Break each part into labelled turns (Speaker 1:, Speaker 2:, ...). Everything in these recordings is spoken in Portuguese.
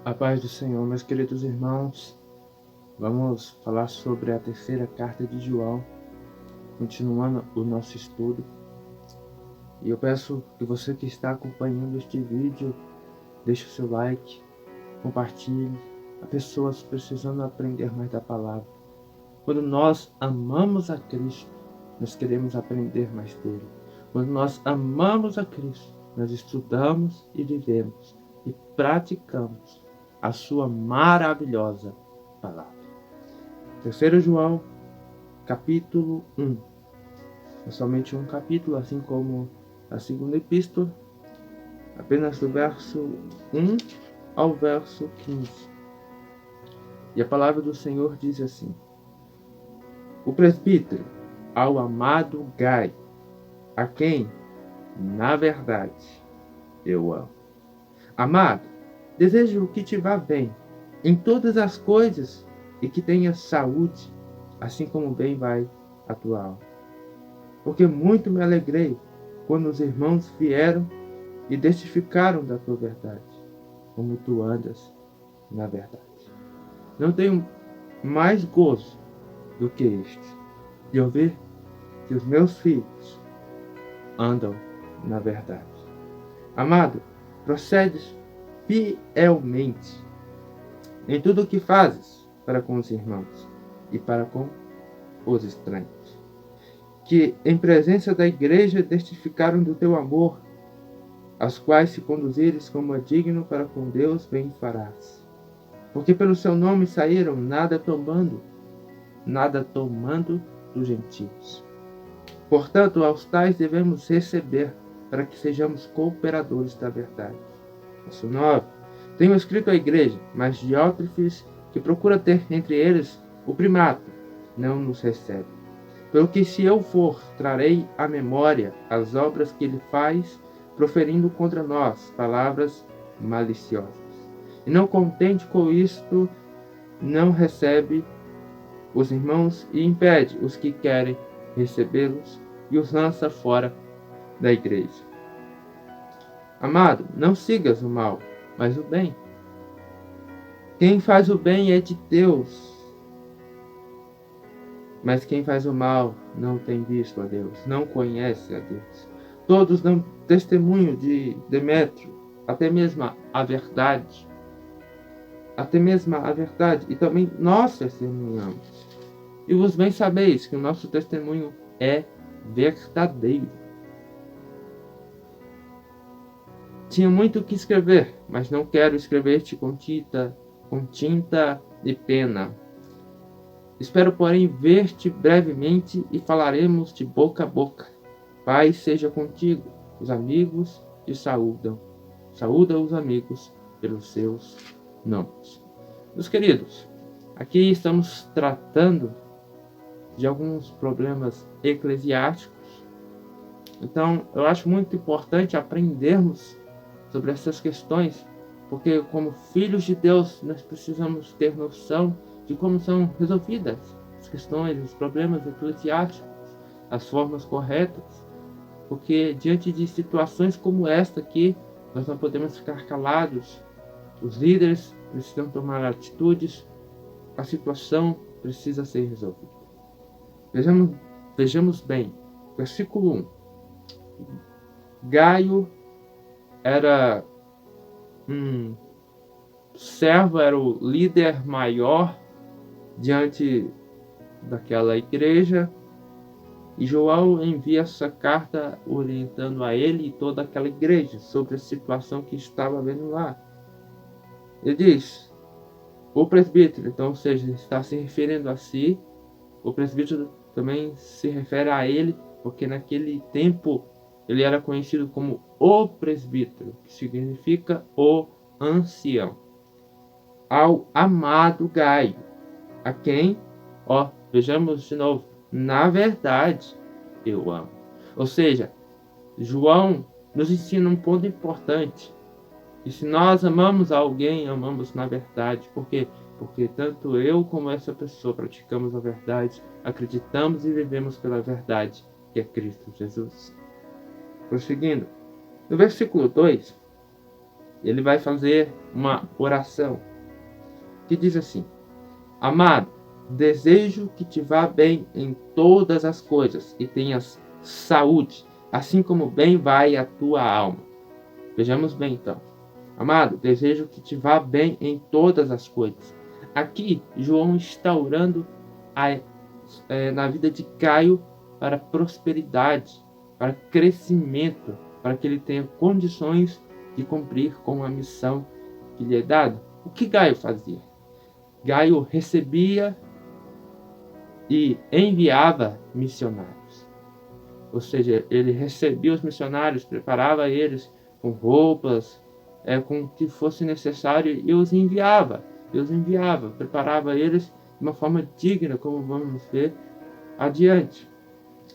Speaker 1: A paz do Senhor, meus queridos irmãos, vamos falar sobre a terceira carta de João, continuando o nosso estudo. E eu peço que você que está acompanhando este vídeo, deixe o seu like, compartilhe. Há pessoas precisando aprender mais da palavra. Quando nós amamos a Cristo, nós queremos aprender mais dele. Quando nós amamos a Cristo, nós estudamos e vivemos e praticamos a sua maravilhosa palavra. 3 João, capítulo 1. É somente um capítulo, assim como a segunda epístola, apenas do verso 1 ao verso 15. E a palavra do Senhor diz assim: O presbítero ao amado Gaio, a quem, na verdade, eu amo. Amado, desejo que te vá bem em todas as coisas e que tenha saúde, assim como bem vai a tua alma. Porque muito me alegrei quando os irmãos vieram e testificaram da tua verdade, como tu andas na verdade. Não tenho mais gozo do que este, de ouvir que os meus filhos andam na verdade. Amado, procedes fielmente em tudo o que fazes para com os irmãos e para com os estranhos, que em presença da igreja testificaram do teu amor, as quais se conduzires como é digno para com Deus, bem farás. Porque pelo seu nome saíram, nada tomando dos gentios. Portanto, aos tais devemos receber, para que sejamos cooperadores da verdade. Verso 9. Tenho escrito à igreja, mas Diótrefes, que procura ter entre eles o primato, não nos recebe. Pelo que se eu for, trarei à memória as obras que ele faz, proferindo contra nós palavras maliciosas. E não contente com isto, não recebe os irmãos e impede os que querem recebê-los e os lança fora da igreja. Amado, não sigas o mal, mas o bem. Quem faz o bem é de Deus, mas quem faz o mal não tem visto a Deus, não conhece a Deus. Todos dão testemunho de Demétrio, até mesmo a verdade, e também nós testemunhamos. E vos bem sabeis que o nosso testemunho é verdadeiro. Tinha muito o que escrever, mas não quero escrever-te com tinta e pena. Espero, porém, ver-te brevemente e falaremos de boca a boca. Paz seja contigo. Os amigos te saúdam. Saúda os amigos pelos seus nomes. Meus queridos, aqui estamos tratando de alguns problemas eclesiásticos. Então, eu acho muito importante aprendermos sobre essas questões, porque como filhos de Deus, nós precisamos ter noção de como são resolvidas as questões, os problemas eclesiásticos, as formas corretas, porque diante de situações como esta aqui, nós não podemos ficar calados. Os líderes precisam tomar atitudes, a situação precisa ser resolvida. Vejamos bem, versículo 1. Gaio era um servo, era o líder maior diante daquela igreja, e João envia essa carta orientando a ele e toda aquela igreja sobre a situação que estava havendo lá. Ele diz, o presbítero, então, ou seja, ele está se referindo a si, o presbítero também se refere a ele, porque naquele tempo ele era conhecido como o presbítero, que significa o ancião. Ao amado Gaio, a quem, vejamos de novo, na verdade, eu amo. Ou seja, João nos ensina um ponto importante. E se nós amamos alguém, amamos na verdade. Por quê? Porque tanto eu como essa pessoa praticamos a verdade, acreditamos e vivemos pela verdade, que é Cristo Jesus. Prosseguindo, no versículo 2, ele vai fazer uma oração que diz assim: Amado, desejo que te vá bem em todas as coisas e tenhas saúde, assim como bem vai a tua alma. Vejamos bem então. Amado, desejo que te vá bem em todas as coisas. Aqui, João está orando na vida de Gaio para prosperidade, para crescimento, para que ele tenha condições de cumprir com a missão que lhe é dada. O que Gaio fazia? Gaio recebia e enviava missionários. Ou seja, ele recebia os missionários, preparava eles com roupas, com o que fosse necessário e os enviava. Preparava eles de uma forma digna, como vamos ver adiante.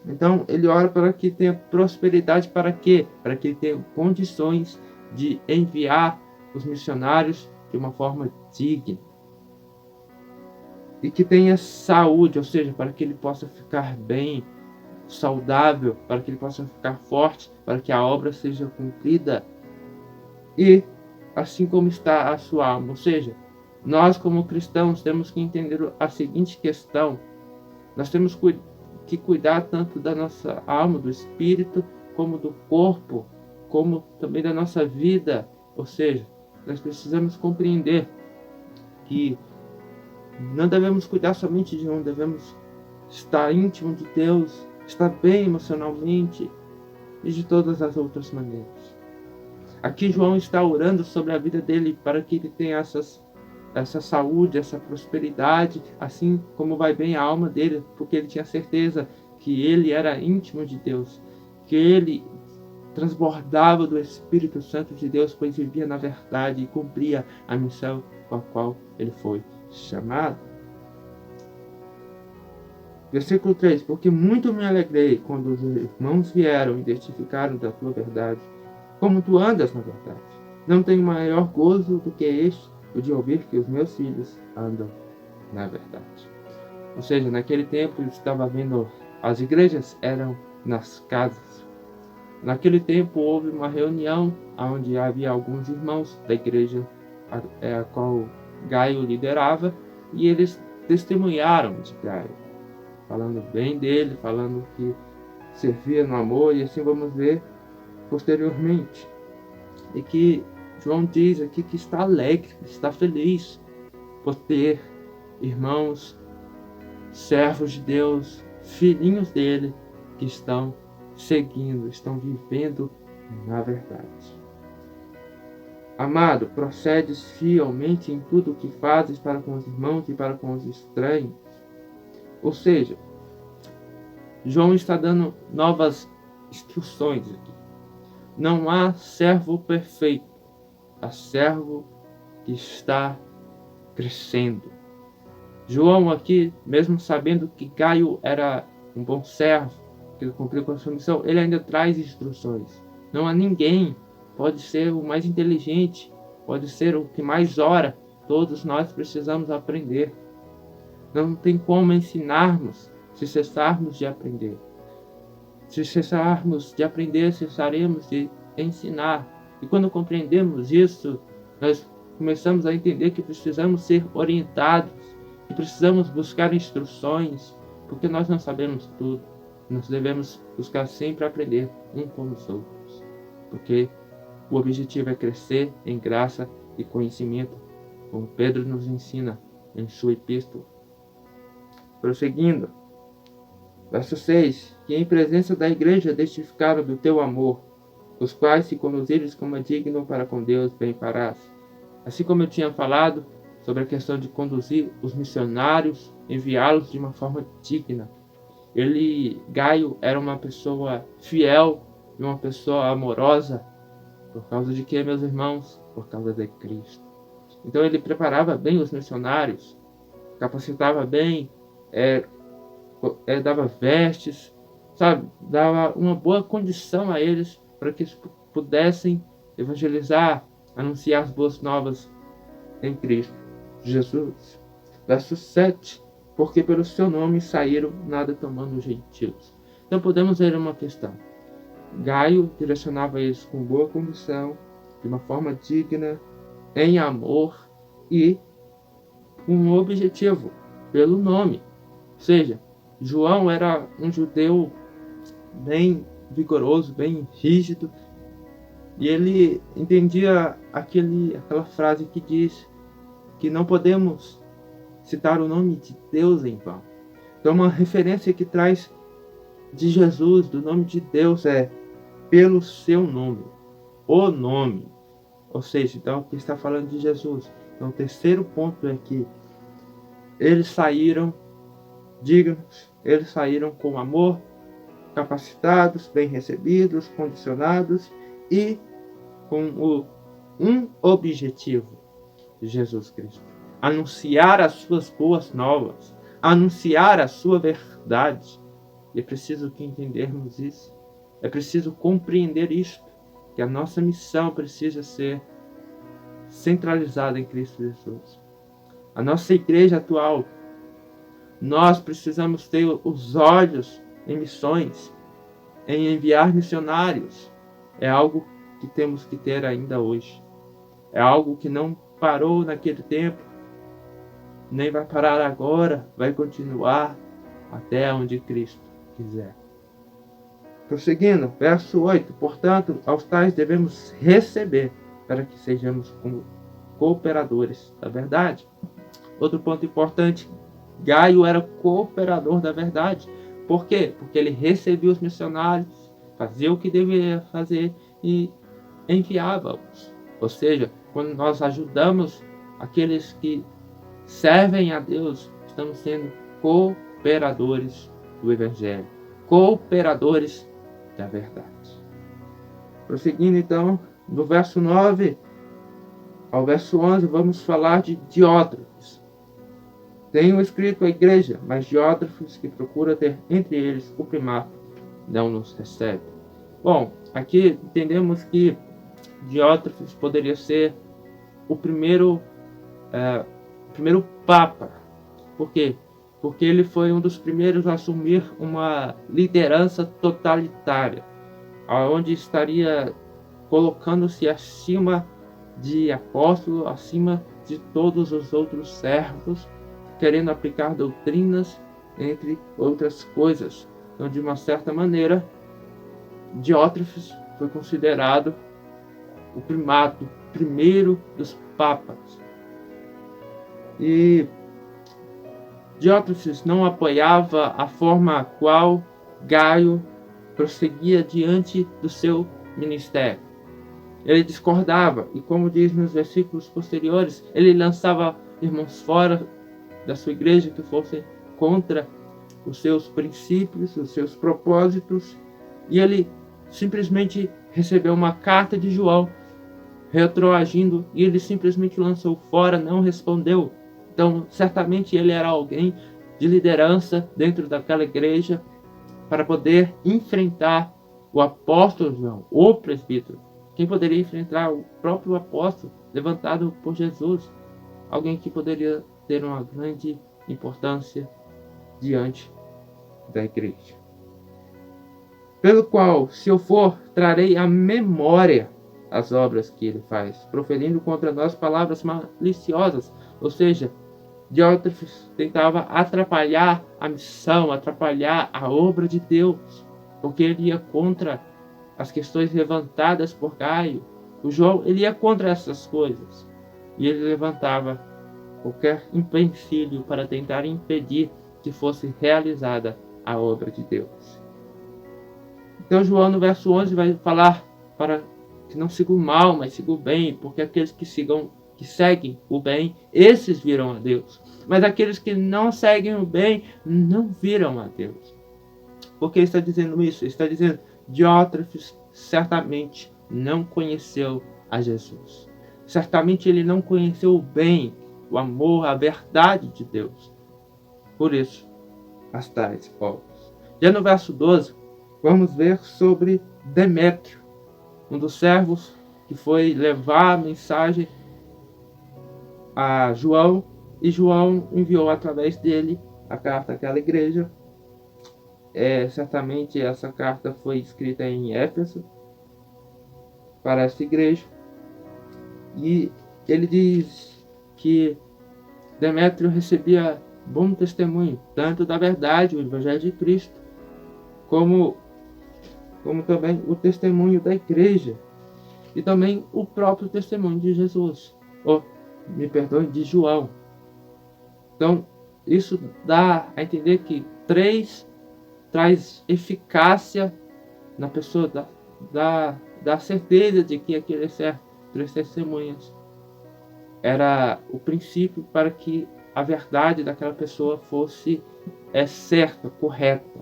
Speaker 1: Então, ele ora para que tenha prosperidade, para quê? Para que ele tenha condições de enviar os missionários de uma forma digna. E que tenha saúde, ou seja, para que ele possa ficar bem, saudável, para que ele possa ficar forte, para que a obra seja cumprida. E assim como está a sua alma, ou seja, nós como cristãos temos que entender a seguinte questão: nós temos que cuidar tanto da nossa alma, do espírito, como do corpo, como também da nossa vida. Ou seja, nós precisamos compreender que não devemos cuidar somente de um, devemos estar íntimo de Deus, estar bem emocionalmente e de todas as outras maneiras. Aqui João está orando sobre a vida dele para que ele tenha essa saúde, essa prosperidade, assim como vai bem a alma dele, porque ele tinha certeza que ele era íntimo de Deus, que ele transbordava do Espírito Santo de Deus, pois vivia na verdade e cumpria a missão com a qual ele foi chamado. Versículo 3: Porque muito me alegrei quando os irmãos vieram e testificaram da tua verdade, como tu andas na verdade. Não tenho maior gozo do que este, o de ouvir que os meus filhos andam na verdade. Ou seja, naquele tempo eu estava vendo, as igrejas eram nas casas. Naquele tempo houve uma reunião onde havia alguns irmãos da igreja a qual Gaio liderava, e eles testemunharam de Gaio, falando bem dele, falando que servia no amor, e assim vamos ver posteriormente. E que João diz aqui que está alegre, está feliz por ter irmãos, servos de Deus, filhinhos dele, que estão seguindo, estão vivendo na verdade. Amado, procedes fielmente em tudo o que fazes para com os irmãos e para com os estranhos. Ou seja, João está dando novas instruções aqui. Não há servo perfeito, há servo que está crescendo. João aqui, mesmo sabendo que Gaio era um bom servo, que cumpriu com a sua missão, ele ainda traz instruções. Não há ninguém, pode ser o mais inteligente, pode ser o que mais ora, todos nós precisamos aprender. Não tem como ensinarmos se cessarmos de aprender. Se cessarmos de aprender, cessaremos de ensinar. E quando compreendemos isso, nós começamos a entender que precisamos ser orientados, que precisamos buscar instruções, porque nós não sabemos tudo. Nós devemos buscar sempre aprender um com os outros, porque o objetivo é crescer em graça e conhecimento, como Pedro nos ensina em sua epístola. Prosseguindo, verso 6: Que em presença da igreja testificaram do teu amor, os quais, se conduzires como é digno para com Deus, bem farás. Assim como eu tinha falado sobre a questão de conduzir os missionários, enviá-los de uma forma digna. Gaio era uma pessoa fiel e uma pessoa amorosa. Por causa de quê, meus irmãos? Por causa de Cristo. Então ele preparava bem os missionários, capacitava bem, dava vestes, sabe? Dava uma boa condição a eles para que eles pudessem evangelizar, anunciar as boas novas em Cristo Jesus. Verso 7: Porque pelo seu nome saíram, nada tomando gentios. Então podemos ver uma questão. Gaio direcionava eles com boa condição, de uma forma digna, em amor e com um objetivo, pelo nome. Ou seja, João era um judeu bem vigoroso, bem rígido, e ele entendia aquela frase que diz que não podemos citar o nome de Deus em vão. Então, uma referência que traz de Jesus, do nome de Deus, é pelo seu nome, o nome. Ou seja, então, aqui está falando de Jesus. Então, o terceiro ponto é que eles saíram dignos, eles saíram com amor, capacitados, bem recebidos, condicionados e com um objetivo de Jesus Cristo: anunciar as suas boas novas, anunciar a sua verdade. E é preciso que entendermos isso, é preciso compreender isso, que a nossa missão precisa ser centralizada em Cristo Jesus. A nossa igreja atual, nós precisamos ter os olhos em missões, em enviar missionários. É algo que temos que ter ainda hoje. É algo que não parou naquele tempo, nem vai parar agora, vai continuar até onde Cristo quiser. Prosseguindo, verso 8. Portanto, aos tais devemos receber, para que sejamos como cooperadores da verdade. Outro ponto importante: Gaio era cooperador da verdade. Por quê? Porque ele recebia os missionários, fazia o que deveria fazer e enviava-os. Ou seja, quando nós ajudamos aqueles que servem a Deus, estamos sendo cooperadores do Evangelho, cooperadores da verdade. Prosseguindo então, do verso 9 ao verso 11, vamos falar de Diótrefes. Tenho escrito à igreja, mas Diótrefes, que procura ter entre eles o primato, não nos recebe. Bom, aqui entendemos que Diótrefes poderia ser o primeiro papa. Por quê? Porque ele foi um dos primeiros a assumir uma liderança totalitária, onde estaria colocando-se acima de apóstolo, acima de todos os outros servos, querendo aplicar doutrinas, entre outras coisas. Então, de uma certa maneira, Diótrefes foi considerado o primato, primeiro dos papas. E Diótrefes não apoiava a forma a qual Gaio prosseguia diante do seu ministério. Ele discordava, e como diz nos versículos posteriores, ele lançava irmãos fora da sua igreja que fossem contra os seus princípios, os seus propósitos, e ele simplesmente recebeu uma carta de João retroagindo, e ele simplesmente lançou fora, não respondeu. Então, certamente ele era alguém de liderança dentro daquela igreja para poder enfrentar o apóstolo João, o presbítero. Quem poderia enfrentar o próprio apóstolo levantado por Jesus? Alguém que poderia ter uma grande importância diante da igreja. Pelo qual, se eu for, trarei à memória as obras que ele faz, proferindo contra nós palavras maliciosas. Ou seja, Diótrefes tentava atrapalhar a missão, atrapalhar a obra de Deus, porque ele ia contra as questões levantadas por Gaio. O João, ele ia contra essas coisas, e ele levantava qualquer empecilho para tentar impedir que fosse realizada a obra de Deus. Então João, no verso 11, vai falar para que não siga o mal, mas siga o bem, porque aqueles que seguem o bem, esses viram a Deus. Mas aqueles que não seguem o bem, não viram a Deus. Por que ele está dizendo isso? Ele está dizendo: Diótrefes certamente não conheceu a Jesus. Certamente ele não conheceu o bem, o amor, a verdade de Deus. Por isso, as tais obras. Já no verso 12, vamos ver sobre Demétrio, um dos servos que foi levar a mensagem a João, e João enviou através dele a carta àquela igreja. Certamente essa carta foi escrita em Éfeso para essa igreja, E ele diz que Demétrio recebia bom testemunho, tanto da verdade, o Evangelho de Cristo, como também o testemunho da igreja e também o próprio testemunho de Jesus, ou, me perdoe, de João. Então, isso dá a entender que 3 traz eficácia na pessoa, da certeza de que aquele é certo. 3 testemunhas era o princípio para que a verdade daquela pessoa fosse certa, correta.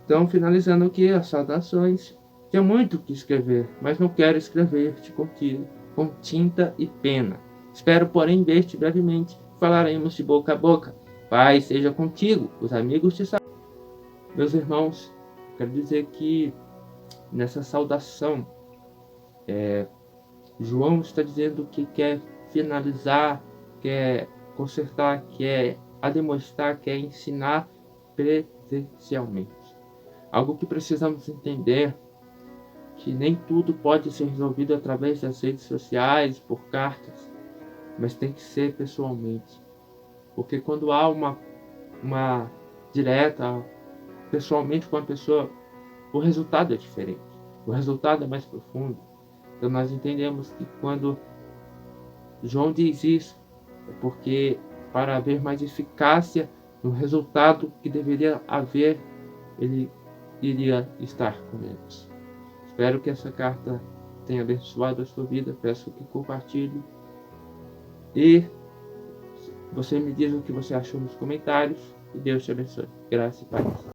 Speaker 1: Então, finalizando aqui as saudações, tinha muito o que escrever, mas não quero escrever-te com tinta e pena. Espero, porém, ver-te brevemente. Falaremos de boca a boca. Pai seja contigo, os amigos te saudam. Meus irmãos, quero dizer que nessa saudação, João está dizendo que quer finalizar, quer consertar, quer admoestar, quer ensinar presencialmente. Algo que precisamos entender, que nem tudo pode ser resolvido através das redes sociais, por cartas, mas tem que ser pessoalmente. Porque quando há uma direta, pessoalmente com a pessoa, o resultado é diferente. O resultado é mais profundo. Então nós entendemos que quando João diz isso, é porque para haver mais eficácia no resultado que deveria haver, ele iria estar com eles. Espero que essa carta tenha abençoado a sua vida. Peço que compartilhe. E você me diz o que você achou nos comentários. E Deus te abençoe. Graça e paz.